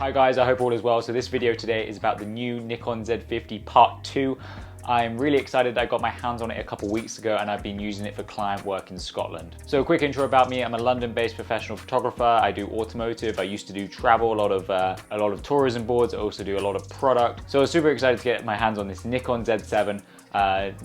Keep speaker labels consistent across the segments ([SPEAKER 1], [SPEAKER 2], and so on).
[SPEAKER 1] Hi guys, I hope all is well. So this video today is about the new Nikon Z50 Part 2. I'm really excited that I got my hands on it a couple weeks ago and I've been using it for client work in Scotland. So a quick intro about me, I'm a London-based professional photographer. I do automotive, I used to do travel, a lot of tourism boards, I also do a lot of product. So I was super excited to get my hands on this Nikon Z7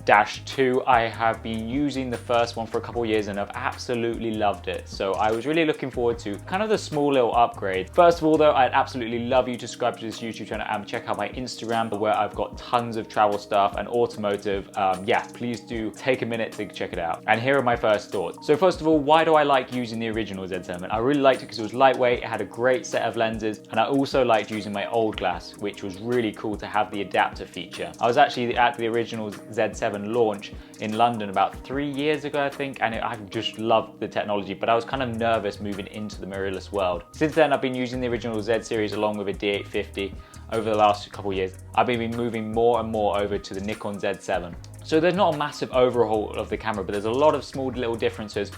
[SPEAKER 1] Dash 2. I have been using the first one for a couple of years and I've absolutely loved it. So I was really looking forward to kind of the small little upgrade. First of all though, I'd absolutely love you to subscribe to this YouTube channel and check out my Instagram where I've got tons of travel stuff and automotive. Yeah, please do take a minute to check it out. And here are my first thoughts. So first of all, why do I like using the original Z7? I really liked it because it was lightweight, it had a great set of lenses, and I also liked using my old glass, which was really cool to have the adapter feature. I was actually at the original Z7 launch in London about 3 years ago, I think, and I just loved the technology, but I was kind of nervous moving into the mirrorless world. Since then, I've been using the original Z series along with a D850 over the last couple of years. I've been moving more and more over to the Nikon Z7. So there's not a massive overhaul of the camera, but there's a lot of small little differences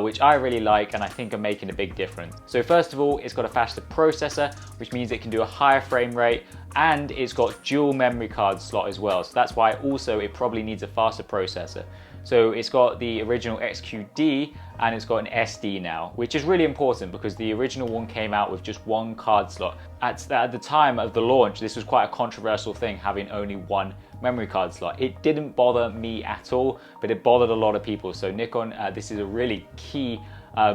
[SPEAKER 1] which I really like and I think are making a big difference. So first of all, it's got a faster processor, which means it can do a higher frame rate, and it's got dual memory card slot as well. So that's why also it probably needs a faster processor. So it's got the original XQD and it's got an SD now, which is really important because the original one came out with just one card slot. At the time of the launch, this was quite a controversial thing, having only one memory card slot. It didn't bother me at all, but it bothered a lot of people. So Nikon, this is a really key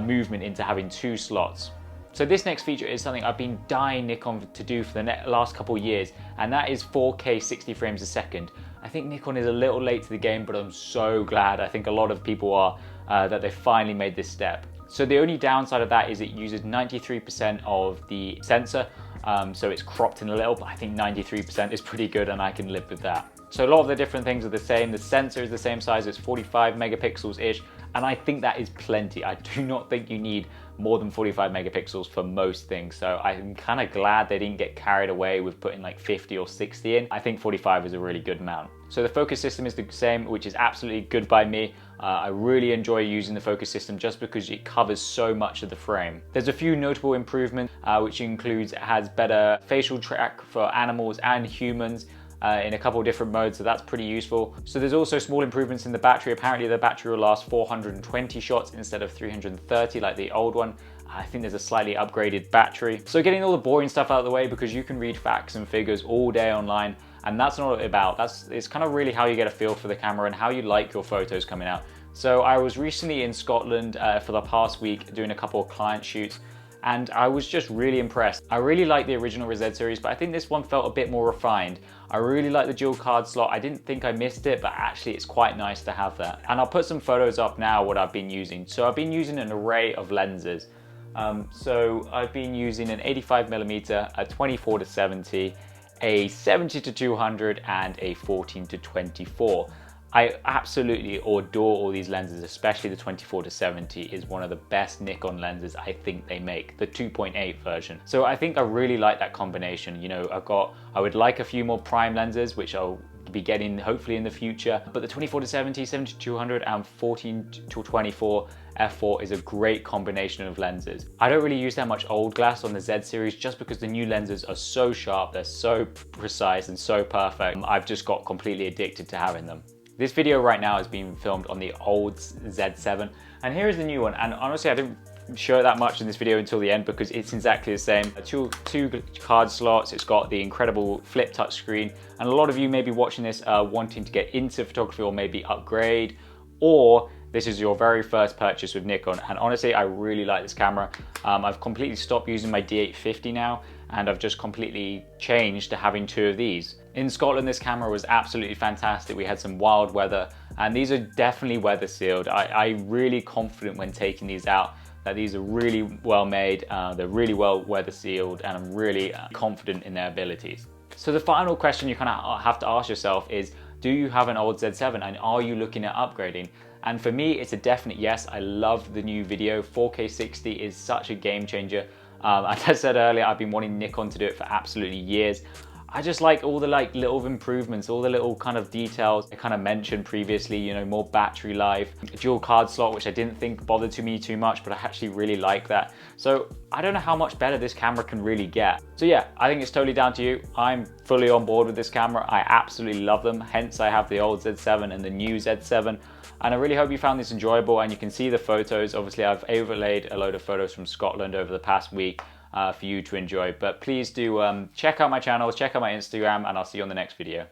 [SPEAKER 1] movement into having two slots. So this next feature is something I've been dying Nikon to do for the last couple of years, and that is 4K 60 frames a second. I think Nikon is a little late to the game, but I'm so glad. I think a lot of people are that they finally made this step. So the only downside of that is it uses 93% of the sensor, so it's cropped in a little, but I think 93% is pretty good and I can live with that. So a lot of the different things are the same. The sensor is the same size, it's 45 megapixels-ish, and I think that is plenty. I do not think you need more than 45 megapixels for most things. So I'm kind of glad they didn't get carried away with putting like 50 or 60 in. I think 45 is a really good amount. So the focus system is the same, which is absolutely good by me. I really enjoy using the focus system just because it covers so much of the frame. There's a few notable improvements, which includes it has better facial track for animals and humans, in a couple of different modes, so that's pretty useful. So there's also small improvements in the battery. Apparently the battery will last 420 shots instead of 330 like the old one. I think there's a slightly upgraded battery. So getting all the boring stuff out of the way, because you can read facts and figures all day online, and that's not what it's about. It's kind of really how you get a feel for the camera and how you like your photos coming out. So I was recently in Scotland for the past week doing a couple of client shoots, and I was just really impressed. I really like the original Z series, but I think this one felt a bit more refined. I really like the dual card slot. I didn't think I missed it, but actually it's quite nice to have that. And I'll put some photos up now what I've been using. So I've been using an array of lenses. So I've been using an 85mm, a 24-70, a 70-200, and a 14-24. I absolutely adore all these lenses, especially the 24-70 is one of the best Nikon lenses I think they make, the 2.8 version. So I think I really like that combination. You know, I would like a few more prime lenses, which I'll be getting hopefully in the future, but the 24-70, 70-200 and 14-24 f4 is a great combination of lenses. I don't really use that much old glass on the Z series just because the new lenses are so sharp, they're so precise and so perfect. I've just got completely addicted to having them. This video right now is being filmed on the old Z7, and here is the new one. And honestly, I didn't show it that much in this video until the end because it's exactly the same. Two card slots, it's got the incredible flip touch screen, and a lot of you may be watching this wanting to get into photography or maybe upgrade, or this is your very first purchase with Nikon. And honestly, I really like this camera. I've completely stopped using my D850 now, and I've just completely changed to having two of these. In Scotland, this camera was absolutely fantastic. We had some wild weather, and these are definitely weather sealed. I'm really confident when taking these out that these are really well made, they're really well weather sealed, and I'm really confident in their abilities. So the final question you kind of have to ask yourself is, do you have an old Z7 and are you looking at upgrading? And for me, it's a definite yes. I love the new video. 4K 60 is such a game changer. As I said earlier, I've been wanting Nikon to do it for absolutely years. I just like all the little improvements, all the little kind of details I kind of mentioned previously, you know, more battery life, a dual card slot, which I didn't think bothered to me too much, but I actually really like that. So I don't know how much better this camera can really get. So yeah, I think it's totally down to you. I'm fully on board with this camera. I absolutely love them. Hence I have the old Z7 and the new Z7. And I really hope you found this enjoyable, and you can see the photos. Obviously I've overlaid a load of photos from Scotland over the past week for you to enjoy. But please do check out my channels, check out my Instagram, and I'll see you on the next video.